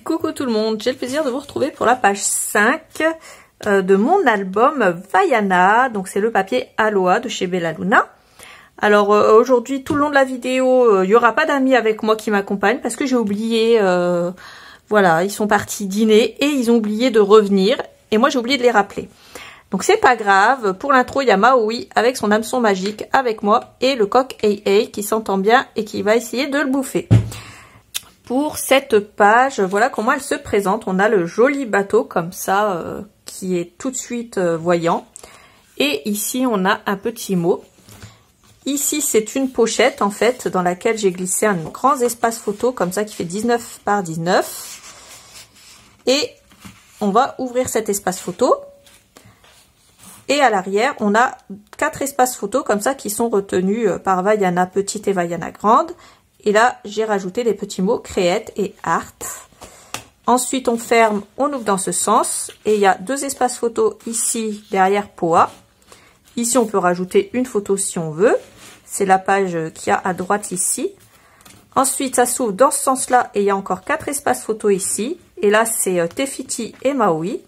Coucou tout le monde, j'ai le plaisir de vous retrouver pour la page 5 de mon album Vaiana. Donc c'est le papier Aloha de chez Bella Luna. Alors aujourd'hui, tout le long de la vidéo, il n'y aura pas d'amis avec moi qui m'accompagnent parce que j'ai oublié, voilà, ils sont partis dîner et ils ont oublié de revenir. Et moi j'ai oublié de les rappeler. Donc c'est pas grave, pour l'intro il y a Maui avec son hameçon magique avec moi et le coq Ei qui s'entend bien et qui va essayer de le bouffer. Pour cette page, voilà comment elle se présente. On a le joli bateau comme ça qui est tout de suite voyant. Et ici on a un petit mot. Ici c'est une pochette en fait dans laquelle j'ai glissé un grand espace photo comme ça qui fait 19 par 19. Et on va ouvrir cet espace photo. Et à l'arrière, on a 4 espaces photos comme ça qui sont retenus par Vaiana petite et Vaiana grande. Et là, j'ai rajouté les petits mots Create et Art. Ensuite, on ferme, on ouvre dans ce sens. Et il y a 2 espaces photos ici, derrière Poa. Ici, on peut rajouter une photo si on veut. C'est la page qu'il y a à droite ici. Ensuite, ça s'ouvre dans ce sens-là. Et il y a encore 4 espaces photos ici. Et là, c'est Te Fiti et Maui.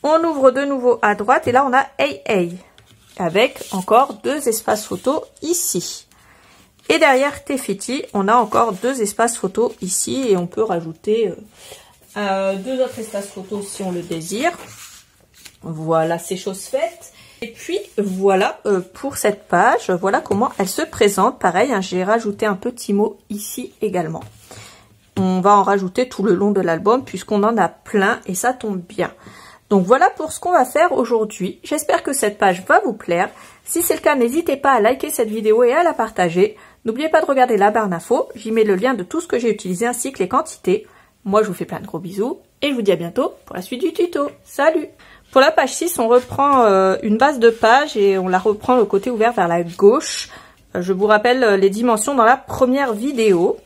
On ouvre de nouveau à droite. Et là, on a Ei. Avec encore 2 espaces photos ici. Et derrière Te Fiti, on a encore 2 espaces photos ici et on peut rajouter 2 autres espaces photos si on le désire. Voilà, c'est chose faite. Et puis voilà pour cette page, voilà comment elle se présente. Pareil, hein, j'ai rajouté un petit mot ici également. On va en rajouter tout le long de l'album puisqu'on en a plein et ça tombe bien. Donc voilà pour ce qu'on va faire aujourd'hui. J'espère que cette page va vous plaire. Si c'est le cas, n'hésitez pas à liker cette vidéo et à la partager. N'oubliez pas de regarder la barre d'infos, j'y mets le lien de tout ce que j'ai utilisé ainsi que les quantités. Moi je vous fais plein de gros bisous et je vous dis à bientôt pour la suite du tuto. Salut! Pour la page 6, on reprend une base de page et on la reprend le côté ouvert vers la gauche. Je vous rappelle les dimensions dans la première vidéo.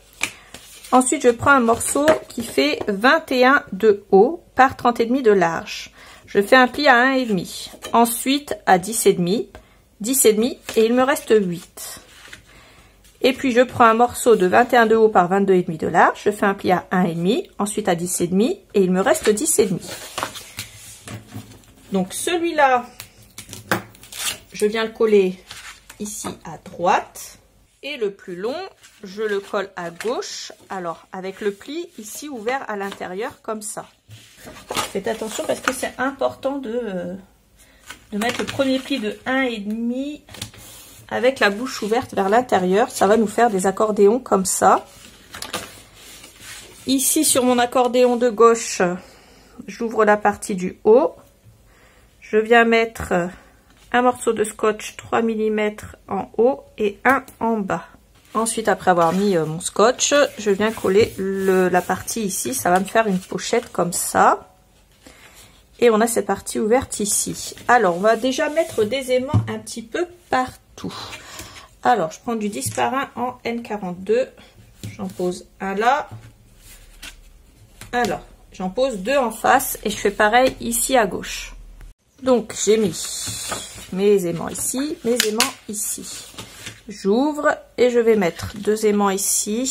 Ensuite je prends un morceau qui fait 21 de haut par 30,5 de large. Je fais un pli à 1,5. Ensuite à 10,5, 10,5 et il me reste 8. Et puis je prends un morceau de 21 de haut par 22,5 de large, je fais un pli à 1,5, ensuite à 10,5 et il me reste 10,5. Donc celui-là, je viens le coller ici à droite. Et le plus long, je le colle à gauche, alors avec le pli ici ouvert à l'intérieur comme ça. Faites attention parce que c'est important de mettre le premier pli de 1,5 avec la bouche ouverte vers l'intérieur. Ça va nous faire des accordéons comme ça. Ici sur mon accordéon de gauche, j'ouvre la partie du haut. Je viens mettre un morceau de scotch 3 mm en haut et un en bas. Ensuite, après avoir mis mon scotch, je viens coller la partie ici. Ça va me faire une pochette comme ça. Et on a cette partie ouverte ici. Alors, on va déjà mettre des aimants un petit peu partout. Alors, je prends du 10 par 1 en N42. J'en pose un là. Un là. J'en pose 2 en face. Et je fais pareil ici à gauche. Donc, j'ai mis mes aimants ici, mes aimants ici. J'ouvre et je vais mettre 2 aimants ici.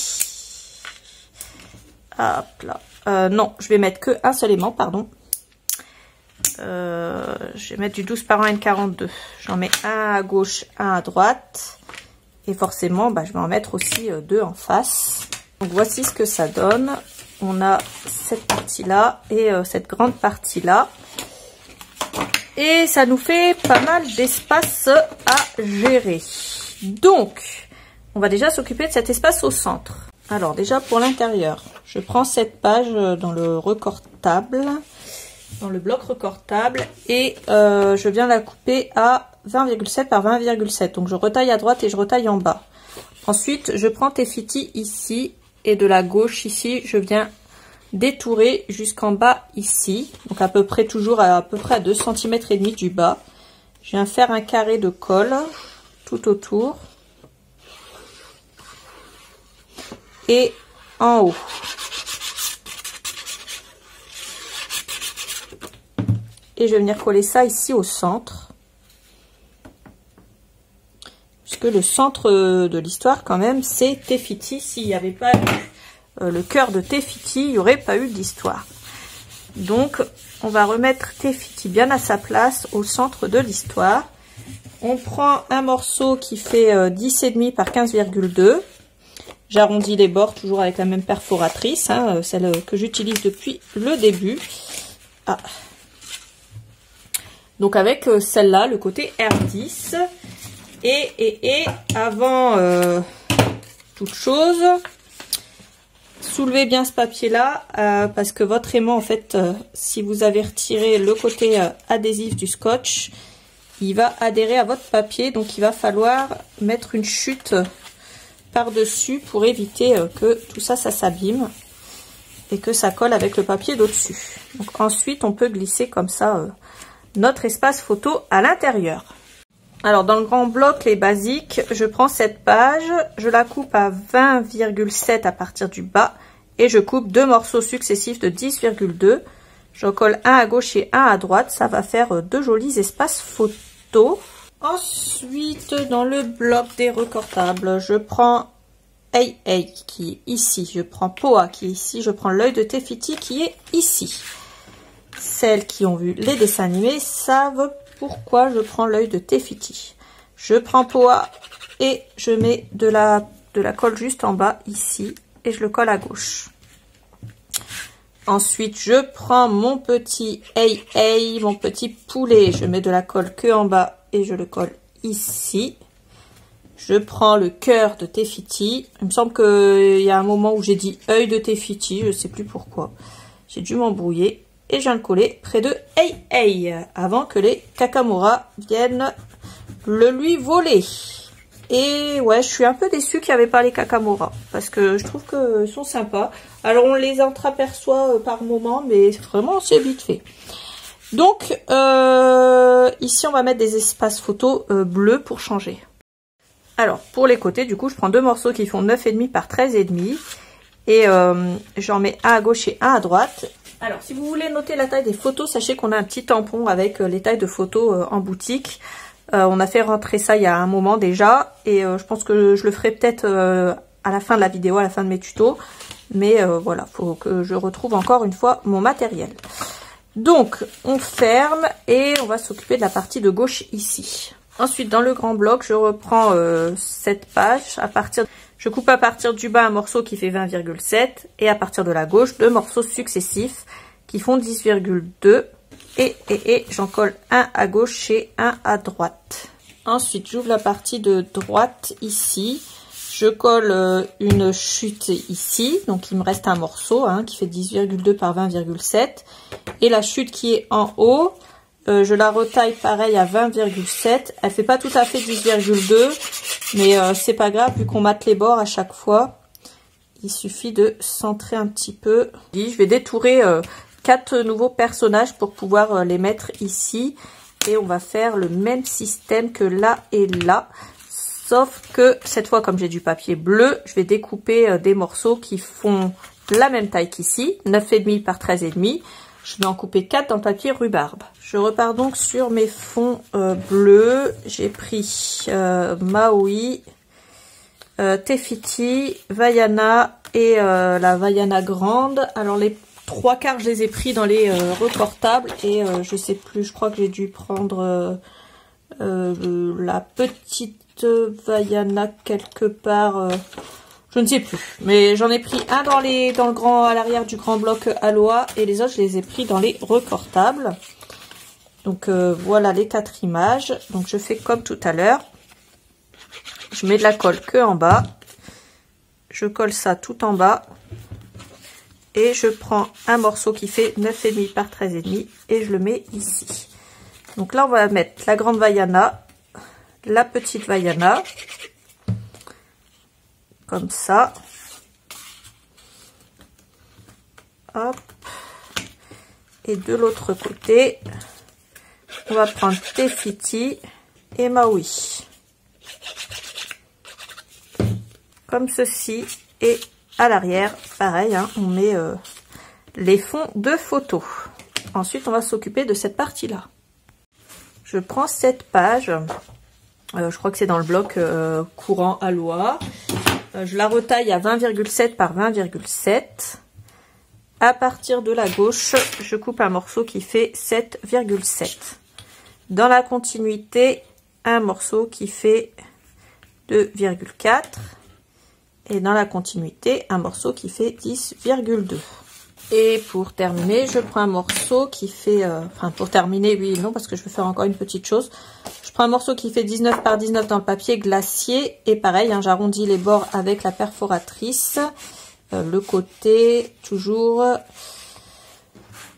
Hop là. Non, je vais mettre que un seul aimant, pardon. Je vais mettre du 12 par 1 N42. J'en mets un à gauche, un à droite. Et forcément, je vais en mettre aussi 2 en face. Donc voici ce que ça donne. On a cette partie-là et cette grande partie-là. Et ça nous fait pas mal d'espace à gérer. Donc, on va déjà s'occuper de cet espace au centre. Alors déjà pour l'intérieur, je prends cette page dans le recortable, dans le bloc recortable, et je viens la couper à 20,7 par 20,7. Donc je retaille à droite et je retaille en bas. Ensuite, je prends Te Fiti ici, et de la gauche ici, je viens détourer jusqu'en bas ici, donc à peu près toujours à peu près à 2 cm et demi du bas. Je viens faire un carré de colle tout autour et en haut. Et je vais venir coller ça ici au centre, puisque le centre de l'histoire quand même c'est Te Fiti. S'il n'y avait pas eu le cœur de Tefiti, il n'y aurait pas eu d'histoire. Donc, on va remettre Tefiti bien à sa place, au centre de l'histoire. On prend un morceau qui fait 10,5 par 15,2. J'arrondis les bords toujours avec la même perforatrice, hein, celle que j'utilise depuis le début. Ah. Donc avec celle-là, le côté R10. Et avant toute chose, soulevez bien ce papier-là, parce que votre aimant, en fait, si vous avez retiré le côté adhésif du scotch, il va adhérer à votre papier. Donc il va falloir mettre une chute par-dessus pour éviter que tout ça, ça s'abîme et que ça colle avec le papier d'au-dessus. Donc ensuite, on peut glisser comme ça notre espace photo à l'intérieur. Alors dans le grand bloc, les basiques, je prends cette page, je la coupe à 20,7 à partir du bas et je coupe 2 morceaux successifs de 10,2. Je colle un à gauche et un à droite, ça va faire 2 jolis espaces photo. Ensuite, dans le bloc des recortables, je prends Hey qui est ici, je prends Poa qui est ici, je prends l'œil de Tefiti qui est ici. Celles qui ont vu les dessins animés savent pourquoi je prends l'œil de Tefiti. Je prends Poa et je mets de la colle juste en bas ici et je le colle à gauche. Ensuite, je prends mon petit Hey, mon petit poulet, je mets de la colle que en bas et je le colle ici. Je prends le cœur de Tefiti. Il me semble qu'il y a un moment où j'ai dit œil de Tefiti, je ne sais plus pourquoi. J'ai dû m'embrouiller et je viens le coller près de Hey avant que les Kakamora viennent le lui voler. Et ouais, je suis un peu déçue qu'il n'y avait pas les Kakamora parce que je trouve qu'ils sont sympas. Alors on les entreaperçoit par moment, mais vraiment c'est vite fait. Donc ici on va mettre des espaces photos bleus pour changer. Alors pour les côtés, du coup je prends 2 morceaux qui font 9,5 par 13,5 et j'en mets un à gauche et un à droite. Alors si vous voulez noter la taille des photos, sachez qu'on a un petit tampon avec les tailles de photos en boutique. On a fait rentrer ça il y a un moment déjà et je pense que je le ferai peut-être à la fin de la vidéo, à la fin de mes tutos. Mais voilà, faut que je retrouve encore une fois mon matériel. Donc on ferme et on va s'occuper de la partie de gauche ici. Ensuite dans le grand bloc, je reprends cette page. Je coupe à partir du bas un morceau qui fait 20,7 et à partir de la gauche 2 morceaux successifs qui font 10,2. Et j'en colle un à gauche et un à droite. Ensuite, j'ouvre la partie de droite ici. Je colle une chute ici. Donc, il me reste un morceau qui fait 10,2 par 20,7. Et la chute qui est en haut, je la retaille pareil à 20,7. Elle fait pas tout à fait 10,2. Mais c'est pas grave vu qu'on mate les bords à chaque fois. Il suffit de centrer un petit peu. Je vais détourer 4 nouveaux personnages pour pouvoir les mettre ici et on va faire le même système que là et là, sauf que cette fois comme j'ai du papier bleu, je vais découper des morceaux qui font la même taille qu'ici, 9,5 par 13,5. Je vais en couper 4 dans le papier rhubarbe. Je repars donc sur mes fonds bleus. J'ai pris Maui, Tefiti, Vaiana et la Vaiana grande. Alors les 3/4 je les ai pris dans les recortables et je sais plus, je crois que j'ai dû prendre la petite Vaiana quelque part, je ne sais plus, mais j'en ai pris un dans le grand, à l'arrière du grand bloc Aloha et les autres je les ai pris dans les recortables. Donc voilà les 4 images. Donc je fais comme tout à l'heure, je mets de la colle que en bas, je colle ça tout en bas. Et je prends un morceau qui fait 9,5 par 13,5 et je le mets ici. Donc là, on va mettre la grande Vaiana, la petite Vaiana, comme ça. Hop. Et de l'autre côté, on va prendre Tefiti et Maui. Comme ceci. Et à l'arrière, pareil, on met les fonds de photos. Ensuite, on va s'occuper de cette partie-là. Je prends cette page, je crois que c'est dans le bloc courant Aloha. Je la retaille à 20,7 par 20,7. À partir de la gauche, je coupe un morceau qui fait 7,7. Dans la continuité, un morceau qui fait 2,4. Et dans la continuité, un morceau qui fait 10,2. Et pour terminer, je prends un morceau qui fait... enfin, pour terminer, oui et non, parce que je vais faire encore une petite chose. Je prends un morceau qui fait 19 par 19 dans le papier glacier. Et pareil, hein, j'arrondis les bords avec la perforatrice. Le côté toujours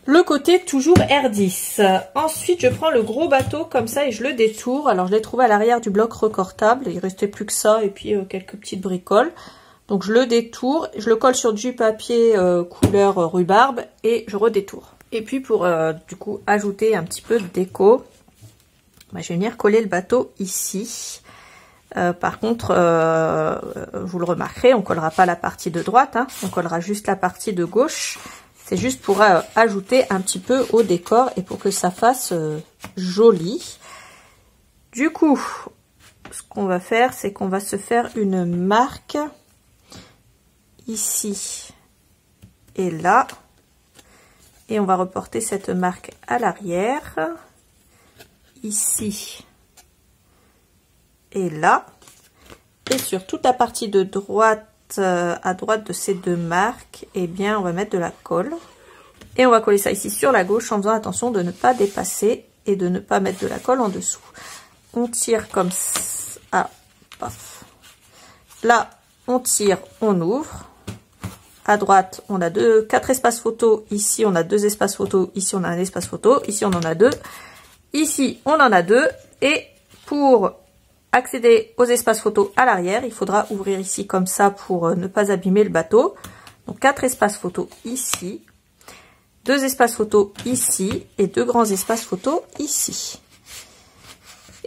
R10. Ensuite, je prends le gros bateau comme ça et je le détourne. Alors, je l'ai trouvé à l'arrière du bloc recortable. Il restait plus que ça et puis quelques petites bricoles. Donc, je le détourne, je le colle sur du papier couleur rhubarbe et je redétourne. Et puis, pour du coup ajouter un petit peu de déco, bah, je vais venir coller le bateau ici. Par contre, vous le remarquerez, on collera pas la partie de droite, hein, on collera juste la partie de gauche. C'est juste pour ajouter un petit peu au décor et pour que ça fasse joli. Du coup, ce qu'on va faire, c'est qu'on va se faire une marque ici et là. Et on va reporter cette marque à l'arrière, ici et là, et sur toute la partie de droite, à droite de ces deux marques, eh bien on va mettre de la colle et on va coller ça ici sur la gauche en faisant attention de ne pas dépasser et de ne pas mettre de la colle en dessous. On tire comme ça, ah, paf. Là on tire, on ouvre. À droite on a 4 espaces photo, ici on a 2 espaces photo, ici on a un espace photo, ici on en a 2, ici on en a 2, et pour accéder aux espaces photos à l'arrière, il faudra ouvrir ici comme ça pour ne pas abîmer le bateau. Donc 4 espaces photos ici, 2 espaces photos ici et 2 grands espaces photos ici.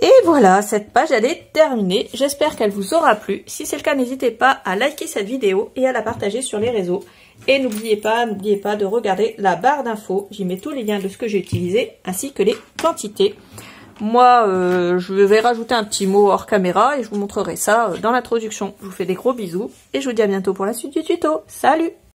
Et voilà, cette page elle est terminée. J'espère qu'elle vous aura plu. Si c'est le cas, n'hésitez pas à liker cette vidéo et à la partager sur les réseaux. Et n'oubliez pas de regarder la barre d'infos. J'y mets tous les liens de ce que j'ai utilisé ainsi que les quantités. Moi, je vais rajouter un petit mot hors caméra et je vous montrerai ça dans l'introduction. Je vous fais des gros bisous et je vous dis à bientôt pour la suite du tuto. Salut!